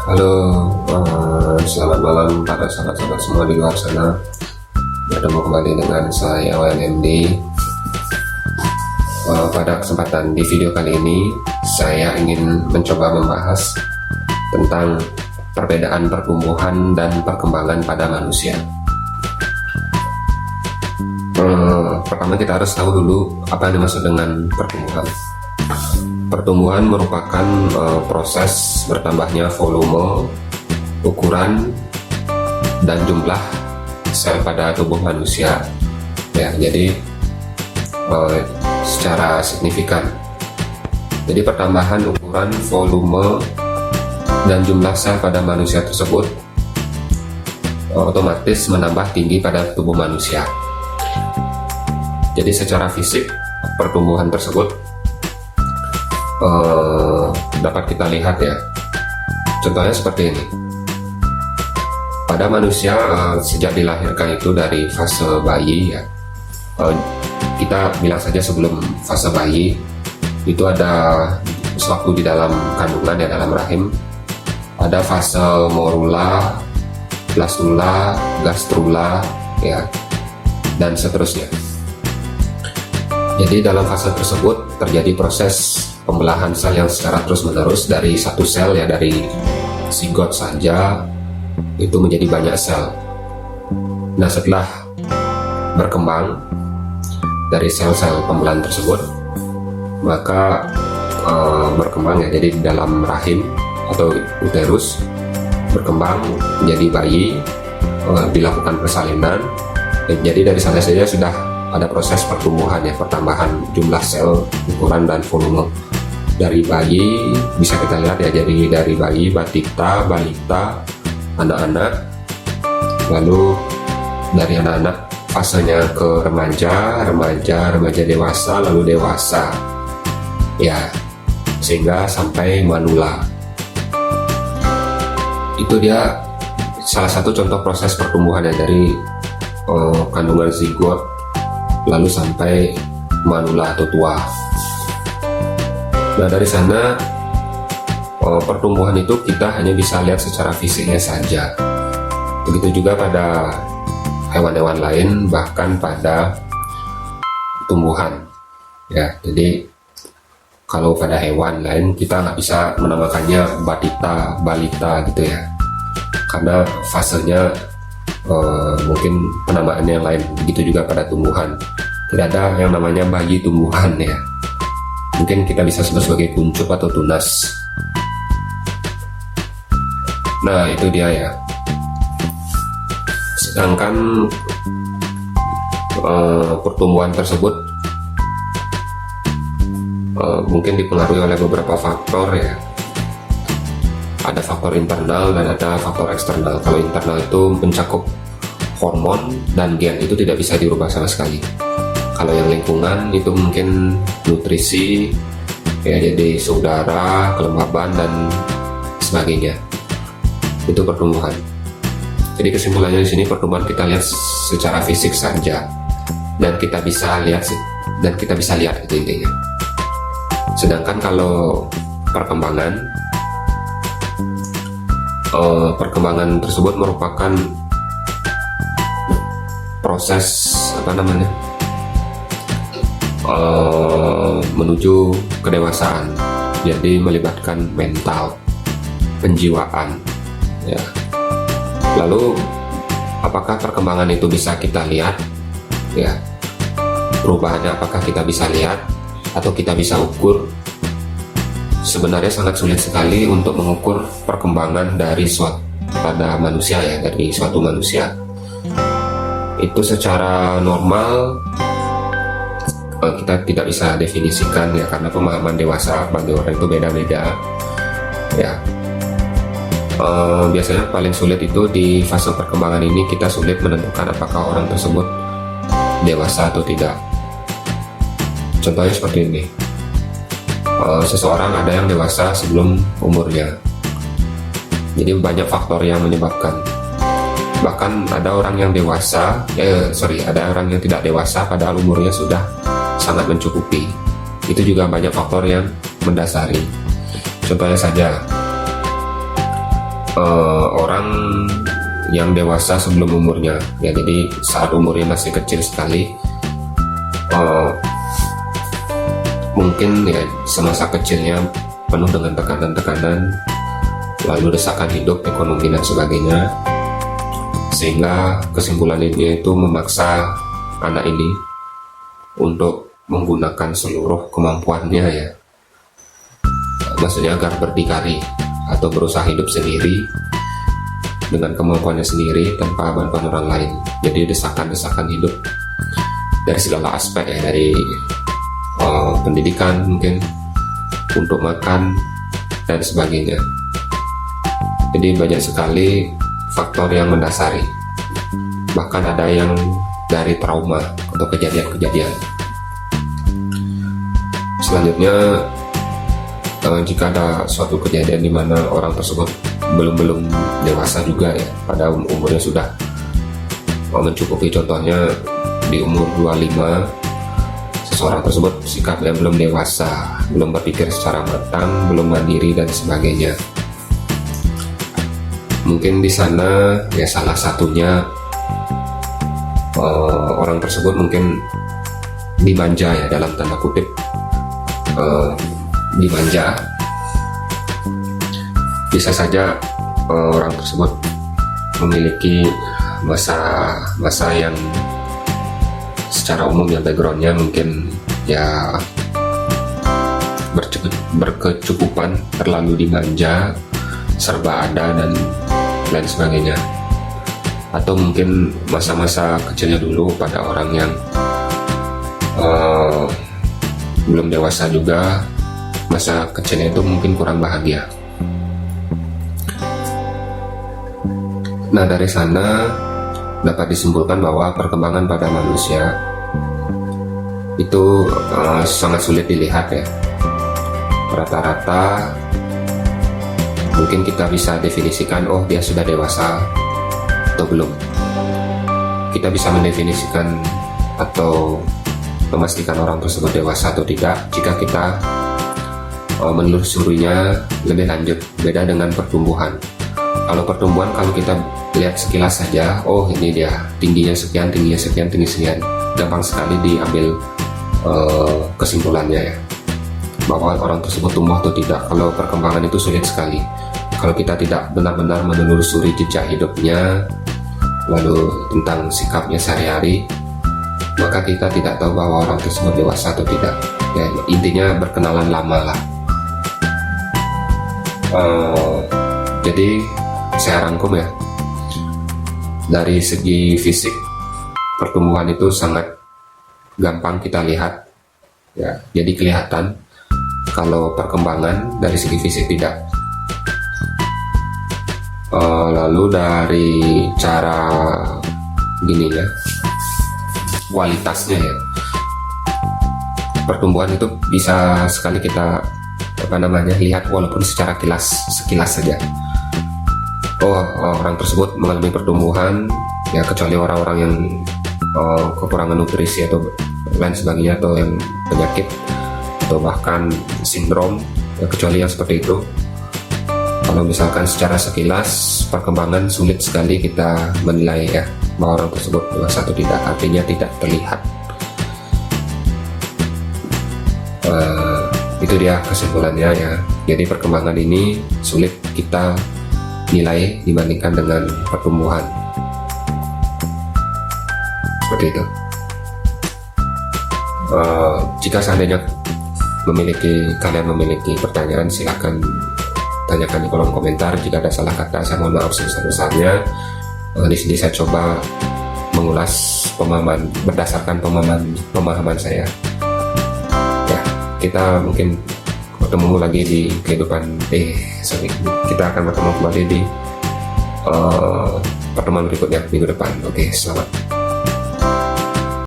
Halo, selamat malam para sahabat-sahabat semua di luar sana. Bertemu kembali dengan saya WNMD. Pada kesempatan di video kali ini, saya ingin mencoba membahas tentang perbedaan pertumbuhan dan perkembangan pada manusia. Pertama kita harus tahu dulu apa yang dimaksud dengan pertumbuhan. Pertumbuhan merupakan proses bertambahnya volume, ukuran, dan jumlah sel pada tubuh manusia. Ya, jadi secara signifikan. Jadi pertambahan ukuran, volume, dan jumlah sel pada manusia tersebut otomatis menambah tinggi pada tubuh manusia. Jadi secara fisik pertumbuhan tersebut dapat kita lihat ya. Contohnya seperti ini. Pada manusia sejak dilahirkan itu dari fase bayi ya. Kita bilang saja sebelum fase bayi itu ada sewaktu di dalam kandungan ya, dalam rahim ada fase morula, blastula, gastrula ya, dan seterusnya. Jadi dalam fase tersebut terjadi proses pembelahan sel yang secara terus-menerus dari satu sel ya, dari zigot saja itu menjadi banyak sel. Nah, setelah berkembang dari sel-sel pembelahan tersebut, maka berkembang ya, jadi di dalam rahim atau uterus berkembang menjadi bayi, dilakukan persalinan. Jadi dari sana saja sudah ada proses pertumbuhan ya, pertambahan jumlah sel, ukuran, dan volume. Dari bayi bisa kita lihat ya, jadi dari bayi, batita, balita, anak-anak, lalu dari anak-anak fasenya ke remaja dewasa, lalu dewasa ya, sehingga sampai manula. Itu dia salah satu contoh proses pertumbuhan ya, dari kandungan zigot lalu sampai manula atau tua. Nah, dari sana pertumbuhan itu kita hanya bisa lihat secara fisiknya saja. Begitu juga pada hewan-hewan lain, bahkan pada tumbuhan ya. Jadi kalau pada hewan lain kita nggak bisa menamakannya batita, balita gitu ya, karena fasenya mungkin penamaannya yang lain. Begitu juga pada tumbuhan, tidak ada yang namanya bayi tumbuhan ya. Mungkin kita bisa sebut sebagai kuncup atau tunas. Nah, itu dia ya. Sedangkan pertumbuhan tersebut mungkin dipengaruhi oleh beberapa faktor ya. Ada faktor internal dan ada faktor eksternal. Kalau internal itu mencakup hormon dan gen, itu tidak bisa dirubah sama sekali. Kalau yang lingkungan itu mungkin nutrisi ya, jadi saudara, kelembaban, dan sebagainya. Itu pertumbuhan. Jadi kesimpulannya di sini, pertumbuhan kita lihat secara fisik saja, dan kita bisa lihat itu intinya. Sedangkan kalau perkembangan tersebut merupakan proses menuju kedewasaan, jadi melibatkan mental, penjiwaan ya. Lalu apakah perkembangan itu bisa kita lihat ya, perubahannya apakah kita bisa lihat atau kita bisa ukur? Sebenarnya sangat sulit sekali untuk mengukur perkembangan dari pada manusia ya, dari suatu manusia. Itu secara normal kita tidak bisa definisikan ya, karena pemahaman dewasa bagi orang itu beda-beda ya. Biasanya paling sulit itu di fase perkembangan ini, kita sulit menentukan apakah orang tersebut dewasa atau tidak. Contohnya seperti ini. Seseorang ada yang dewasa sebelum umurnya, jadi banyak faktor yang menyebabkan. Bahkan ada orang yang dewasa, ada orang yang tidak dewasa padahal umurnya sudah sangat mencukupi. Itu juga banyak faktor yang mendasari. Contohnya saja, orang yang dewasa sebelum umurnya ya, jadi saat umurnya masih kecil sekali, mungkin ya semasa kecilnya penuh dengan tekanan-tekanan, lalu desakan hidup, ekonomi dan sebagainya, sehingga kesimpulan ini itu memaksa anak ini untuk menggunakan seluruh kemampuannya ya, maksudnya agar berdikari atau berusaha hidup sendiri dengan kemampuannya sendiri tanpa bantuan orang lain. Jadi desakan-desakan hidup dari segala aspek ya, dari pendidikan mungkin, untuk makan dan sebagainya. Jadi banyak sekali faktor yang mendasari, bahkan ada yang dari trauma atau kejadian-kejadian. Selanjutnya, jika ada suatu kejadian di mana orang tersebut belum dewasa juga ya, pada umurnya sudah mencukupi, contohnya di umur 25 seseorang tersebut sikapnya belum dewasa, belum berpikir secara matang, belum mandiri dan sebagainya. Mungkin di sana ya salah satunya orang tersebut mungkin dimanja ya, dalam tanda kutip dimanja. Bisa saja orang tersebut memiliki masa yang secara umum ya backgroundnya mungkin ya berkecukupan, terlalu dimanja, serba ada dan lain sebagainya. Atau mungkin masa-masa kecilnya dulu pada orang yang belum dewasa juga, masa kecilnya itu mungkin kurang bahagia. Nah, dari sana dapat disimpulkan bahwa perkembangan pada manusia itu sangat sulit dilihat ya. Rata-rata mungkin kita bisa definisikan, oh dia sudah dewasa atau belum. Kita bisa mendefinisikan atau memastikan orang tersebut dewasa atau tidak jika kita menelusurinya lebih lanjut. Beda dengan pertumbuhan. Kalau pertumbuhan, kalau kita lihat sekilas saja, oh ini dia tingginya sekian, tinggi sekian, gampang sekali diambil kesimpulannya ya, bahwa orang tersebut tumbuh atau tidak. Kalau perkembangan itu sulit sekali. Kalau kita tidak benar-benar menelusuri jejak hidupnya, lalu tentang sikapnya sehari-hari, maka kita tidak tahu bahwa orang tersebut dewasa atau tidak. Ya, intinya berkenalan lama lah. Jadi saya rangkum ya, dari segi fisik pertumbuhan itu sangat gampang kita lihat ya, jadi kelihatan. Kalau perkembangan dari segi fisik tidak. Lalu dari cara gini ya, kualitasnya ya, pertumbuhan itu bisa sekali kita lihat walaupun secara sekilas saja. Orang tersebut mengalami pertumbuhan ya, kecuali orang-orang yang kekurangan nutrisi atau lain sebagainya, atau yang penyakit atau bahkan sindrom ya, kecuali yang seperti itu. Kalau misalkan secara sekilas perkembangan sulit sekali kita menilai ya, bahwa orang tersebut dewasa atau tidak, artinya tidak terlihat. Itu dia kesimpulannya ya. Jadi perkembangan ini sulit kita nilai dibandingkan dengan pertumbuhan. Seperti itu. Jika seandainya kalian memiliki pertanyaan, silakan tanyakan di kolom komentar. Jika ada salah kata, saya mohon maaf sebesar-besarnya. Di sini saya coba mengulas pemahaman berdasarkan pemahaman saya. Ya, kita mungkin bertemu lagi di kehidupan kita akan bertemu kembali di pertemuan berikutnya minggu depan. Oke, selamat.